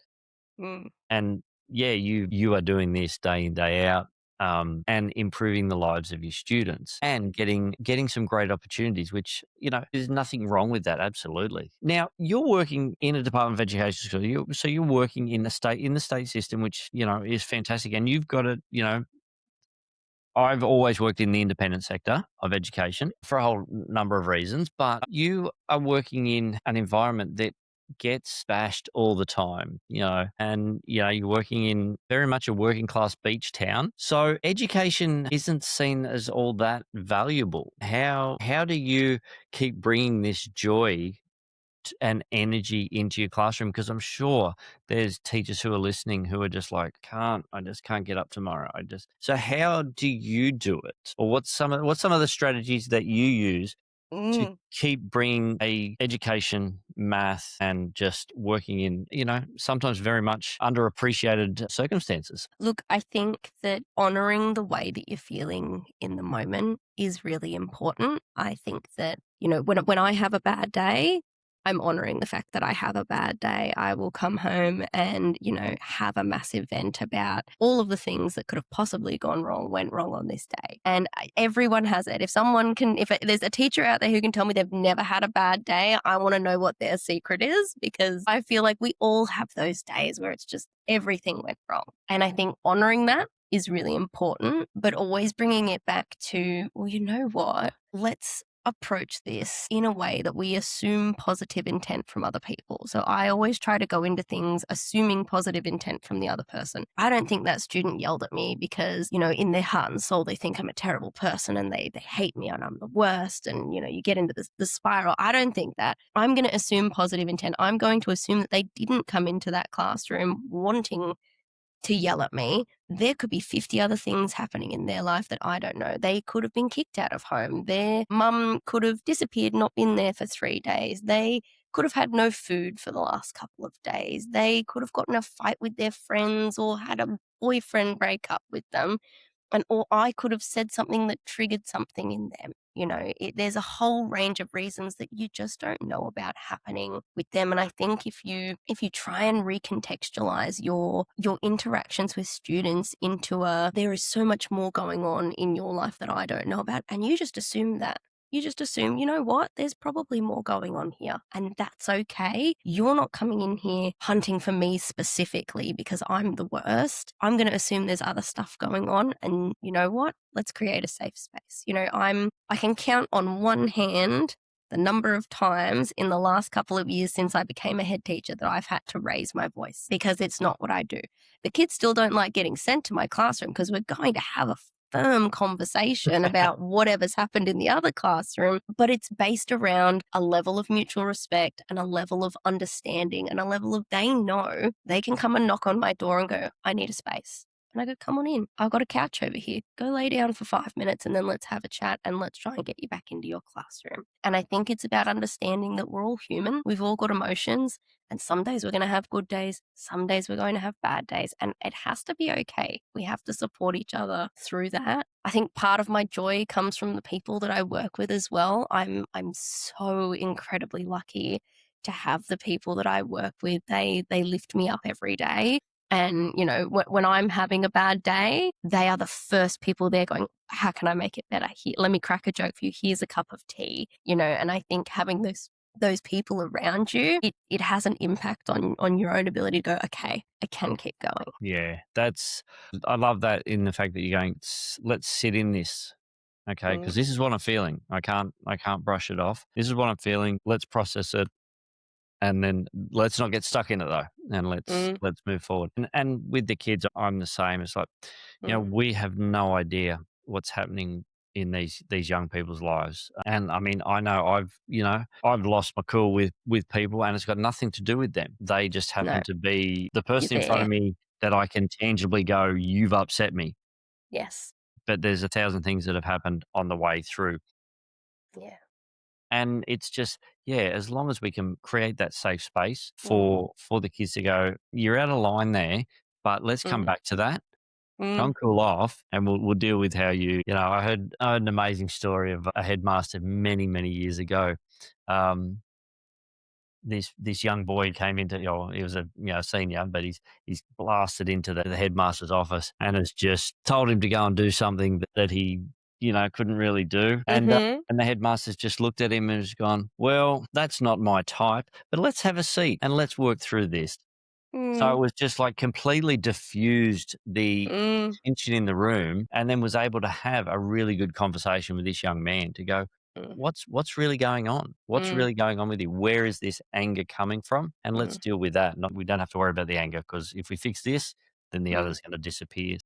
mm. And yeah, you are doing this day in, day out, and improving the lives of your students and getting some great opportunities, which, there's nothing wrong with that. Absolutely. Now, you're working in a Department of Education school. So you're working in the state system, which, is fantastic. And you've got to, I've always worked in the independent sector of education for a whole number of reasons, but you are working in an environment that gets bashed all the time, and, you're working in very much a working class beach town. So education isn't seen as all that valuable. How do you keep bringing this joy and energy into your classroom? Because I'm sure there's teachers who are listening who are just like, I just can't get up tomorrow. So how do you do it? Or what's some of the strategies that you use to Mm. keep bringing a education, math, and just working in, sometimes very much underappreciated circumstances? Look, I think that honoring the way that you're feeling in the moment is really important. I think that, when I have a bad day, I'm honoring the fact that I have a bad day. I will come home and, have a massive vent about all of the things that could have possibly went wrong on this day. And everyone has it. If there's a teacher out there who can tell me they've never had a bad day, I want to know what their secret is, because I feel like we all have those days where it's just everything went wrong. And I think honoring that is really important, but always bringing it back to, well, you know what? Let's approach this in a way that we assume positive intent from other people. So I always try to go into things assuming positive intent from the other person. I don't think that student yelled at me because, in their heart and soul, they think I'm a terrible person and they hate me and I'm the worst. And, you get into the spiral. I don't think that. I'm going to assume positive intent. I'm going to assume that they didn't come into that classroom wanting to yell at me. There could be 50 other things happening in their life that I don't know. They could have been kicked out of home. Their mum could have disappeared, not been there for 3 days. They could have had no food for the last couple of days. They could have gotten a fight with their friends or had a boyfriend break up with them. Or I could have said something that triggered something in them. There's a whole range of reasons that you just don't know about happening with them. And I think if you try and recontextualize your interactions with students into there is so much more going on in your life that I don't know about, and you just assume that. You just assume, you know what, there's probably more going on here, and that's okay. You're not coming in here hunting for me specifically because I'm the worst. I'm going to assume there's other stuff going on, and you know what? Let's create a safe space. I can count on one hand the number of times in the last couple of years since I became a head teacher that I've had to raise my voice because it's not what I do. The kids still don't like getting sent to my classroom because we're going to have a firm conversation about whatever's happened in the other classroom, but it's based around a level of mutual respect and a level of understanding and a level of they know they can come and knock on my door and go, I need a space. And I go, come on in. I've got a couch over here. Go lay down for 5 minutes and then let's have a chat and let's try and get you back into your classroom. And I think it's about understanding that we're all human. We've all got emotions. And some days we're going to have good days. Some days we're going to have bad days. And it has to be okay. We have to support each other through that. I think part of my joy comes from the people that I work with as well. I'm so incredibly lucky to have the people that I work with. They lift me up every day. And, when I'm having a bad day, they are the first people there going, how can I make it better? Here, let me crack a joke for you. Here's a cup of tea, and I think having those people around you, it has an impact on your own ability to go, okay, I can keep going. Yeah, I love that in the fact that you're going, let's sit in this. Okay, because this is what I'm feeling. I can't brush it off. This is what I'm feeling. Let's process it. And then let's not get stuck in it though, and let's move forward. And with the kids, I'm the same. It's like, we have no idea what's happening in these young people's lives. And I mean, I know I've lost my cool with people, and it's got nothing to do with them. They just happen to be the person in front of me that I can tangibly go, you've upset me. Yes. But there's 1,000 things that have happened on the way through. Yeah. And it's just, as long as we can create that safe space for the kids to go, you're out of line there, but let's come back to that. Go and cool off, and we'll deal with how I heard an amazing story of a headmaster many, many years ago. This young boy came into, he was a senior, but he's blasted into the headmaster's office and has just told him to go and do something that he couldn't really do. And the headmaster's just looked at him and has gone, well, that's not my type, but let's have a seat and let's work through this. So it was just like completely diffused the tension in the room, and then was able to have a really good conversation with this young man to go, what's really going on? What's really going on with you? Where is this anger coming from? And let's deal with that. We don't have to worry about the anger, because if we fix this, then the other's going to disappear.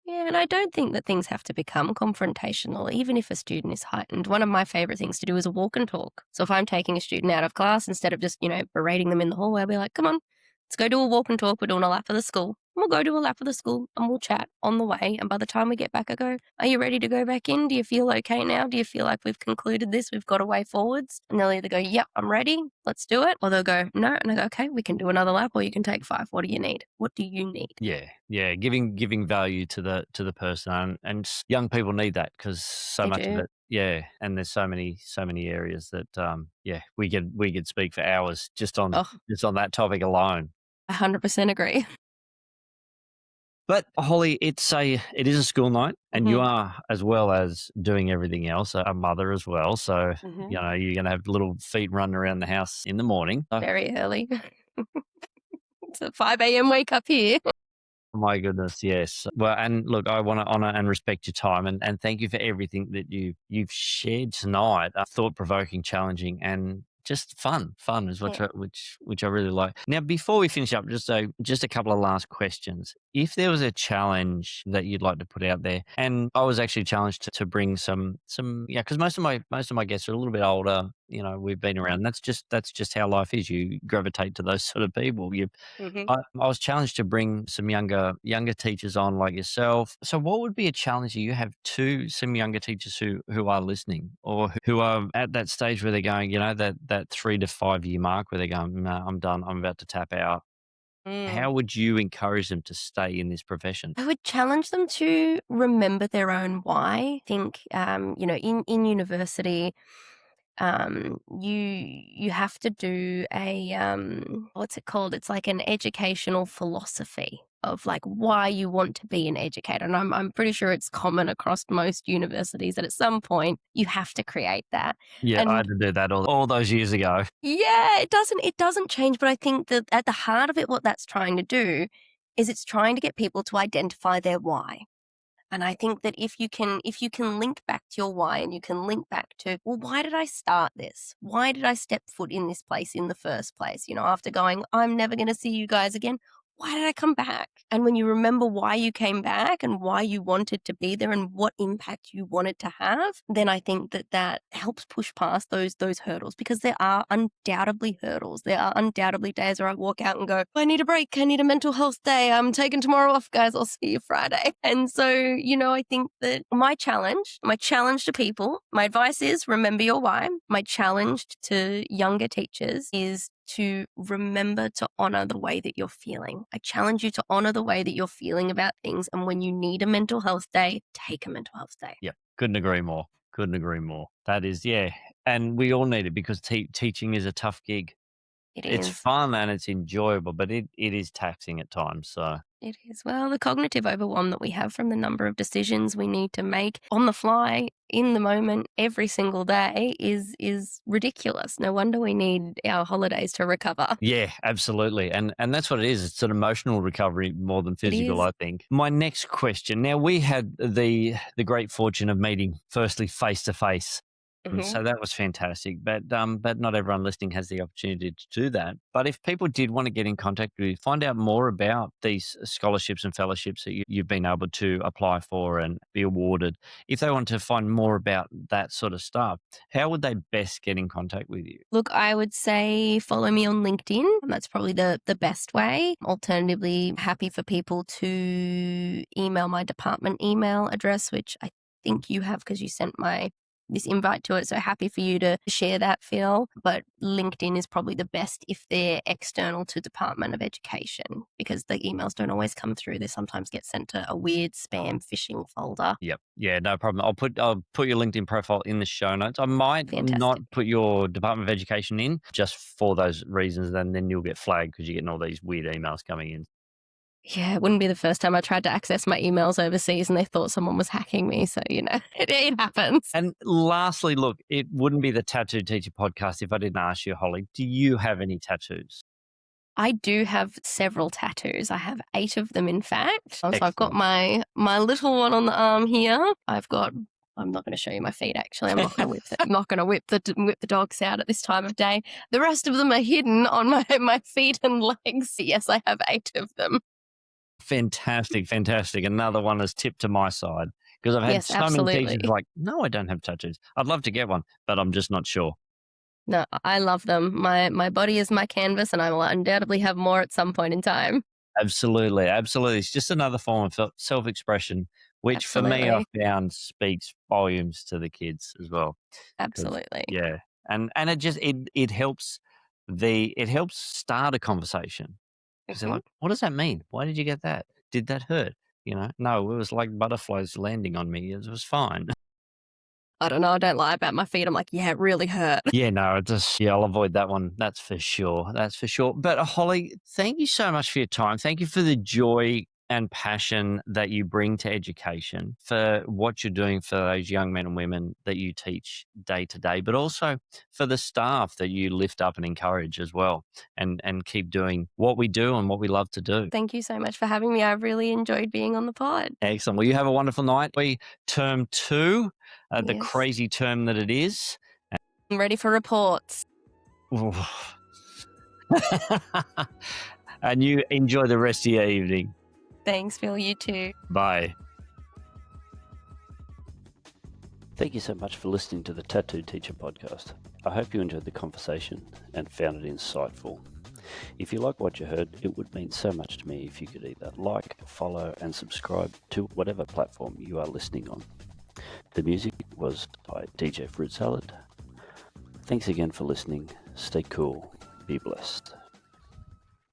Yeah, and I don't think that things have to become confrontational, even if a student is heightened. One of my favorite things to do is a walk and talk. So if I'm taking a student out of class, instead of just, berating them in the hallway, I'll be like, come on, let's go do a walk and talk. We're doing a lap of the school. And we'll go do a lap of the school and we'll chat on the way. And by the time we get back, I go, are you ready to go back in? Do you feel okay now? Do you feel like we've concluded this? We've got a way forwards? And they'll either go, yep, I'm ready. Let's do it. Or they'll go, no. And I go, okay, we can do another lap, or you can take 5. What do you need? What do you need? Yeah. Giving value to the person, and young people need that, because so much of it. Yeah, and there's so many areas that we could speak for hours just on that topic alone. 100% agree. But Holly, it is a school night, and you are, as well as doing everything else, a mother as well. So you're going to have little feet running around the house in the morning. Very early. It's a 5 a.m. wake up here. My goodness, yes. Well, and look, I want to honor and respect your time, and thank you for everything that you've shared tonight. Thought provoking, challenging, and just fun. Fun is Yeah. which I really like. Now, before we finish up, just a couple of last questions. If there was a challenge that you'd like to put out there, and I was actually challenged to bring some yeah, because most of my guests are a little bit older. We've been around. That's just how life is. You gravitate to those sort of people. Hmm. I was challenged to bring some younger teachers on like yourself. So what would be a challenge that you have to some younger teachers who are listening or who are at that stage where they're going, that 3 to 5 year mark where they're going, no, I'm done. I'm about to tap out. Mm. How would you encourage them to stay in this profession? I would challenge them to remember their own why. I think, in university, you have to do a what's it called? It's like an educational philosophy of like why you want to be an educator, and I'm pretty sure it's common across most universities that at some point you have to create that. Yeah, I had And to do that all those years ago. yeah, it doesn't change, but I think that at the heart of it, what that's trying to do is it's trying to get people to identify their why. And I think that if you can link back to your why and you can link back to, well, why did I start this? Why did I step foot in this place in the first place? After going, I'm never going to see you guys again. Why did I come back? And when you remember why you came back and why you wanted to be there and what impact you wanted to have, then I think that helps push past those hurdles, because there are undoubtedly hurdles. There are undoubtedly days where I walk out and go, I need a break. I need a mental health day. I'm taking tomorrow off, guys. I'll see you Friday. And so, I think that my challenge to people, my advice is remember your why. My challenge to younger teachers is to remember to honor the way that you're feeling. I challenge you to honor the way that you're feeling about things. And when you need a mental health day, take a mental health day. Yep, couldn't agree more. Couldn't agree more. That is, yeah, and we all need it because teaching is a tough gig. It It's is. fun and it's enjoyable, but it is taxing at times. So It is. Well, the cognitive overwhelm that we have from the number of decisions we need to make on the fly, in the moment, every single day is ridiculous. No wonder we need our holidays to recover. yeah, absolutely, and that's what it is. It's an emotional recovery more than It physical, is. I think. My next question. Now we had the great fortune of meeting firstly face to face. Hmm. So that was fantastic, but not everyone listening has the opportunity to do that. But if people did want to get in contact with you, find out more about these scholarships and fellowships that you've been able to apply for and be awarded, if they want to find more about that sort of stuff, how would they best get in contact with you? Look, I would say follow me on LinkedIn. That's probably the best way. Alternatively, happy for people to email my department email address, which I think you have because you sent this invite to it. So happy for you to share that, Phil. But LinkedIn is probably the best if they're external to Department of Education, because the emails don't always come through. They sometimes get sent to a weird spam phishing folder. Yep. Yeah, no problem. I'll put your LinkedIn profile in the show notes. I might not Fantastic. put your Department of Education in just for those reasons, and then you'll get flagged because you're getting all these weird emails coming in. Yeah, it wouldn't be the first time I tried to access my emails overseas and they thought someone was hacking me. So, it happens. And lastly, look, it wouldn't be the Tattoo Teacher podcast if I didn't ask you, Holly, do you have any tattoos? I do have several tattoos. I have 8 of them, in fact. So I've got Excellent. my little one on the arm here. I'm not going to show you my feet, actually. I'm not going to I'm not going to whip the dogs out at this time of day. The rest of them are hidden on my feet and legs. Yes, I have 8 of them. Fantastic, fantastic. Another one has tipped to my side because I've had Yes, so many teachers absolutely. like, no, I don't have tattoos. I'd love to get one, but I'm just not sure. No, I love them. My body is my canvas, and I will undoubtedly have more at some point in time. Absolutely, absolutely. It's just another form of self-expression, which for me I Absolutely. found speaks volumes to the kids as well. Because Absolutely. yeah, and it helps it helps start a conversation because they're Mhm. like, what does that mean? Why did you get that? Did that hurt? No, it was like butterflies landing on me. It was fine. I don't know. I don't lie about my feet. I'm like, yeah, it really hurt. Yeah, no, I'll avoid that one. That's for sure. That's for sure. But Holly, thank you so much for your time. Thank you for the joy and passion that you bring to education for what you're doing for those young men and women that you teach day to day, but also for the staff that you lift up and encourage as well, and keep doing what we do and what we love to do. Thank you so much for having me. I've really enjoyed being on the pod. Excellent. Well, you have a wonderful night. Term 2, the Yes. crazy term that it is. I'm ready for reports. And you enjoy the rest of your evening. Thanks, Phil. You too. Bye. Thank you so much for listening to the Tattoo Teacher podcast. I hope you enjoyed the conversation and found it insightful. If you like what you heard, it would mean so much to me if you could either like, follow, and subscribe to whatever platform you are listening on. The music was by DJ Fruit Salad. Thanks again for listening. Stay cool. Be blessed.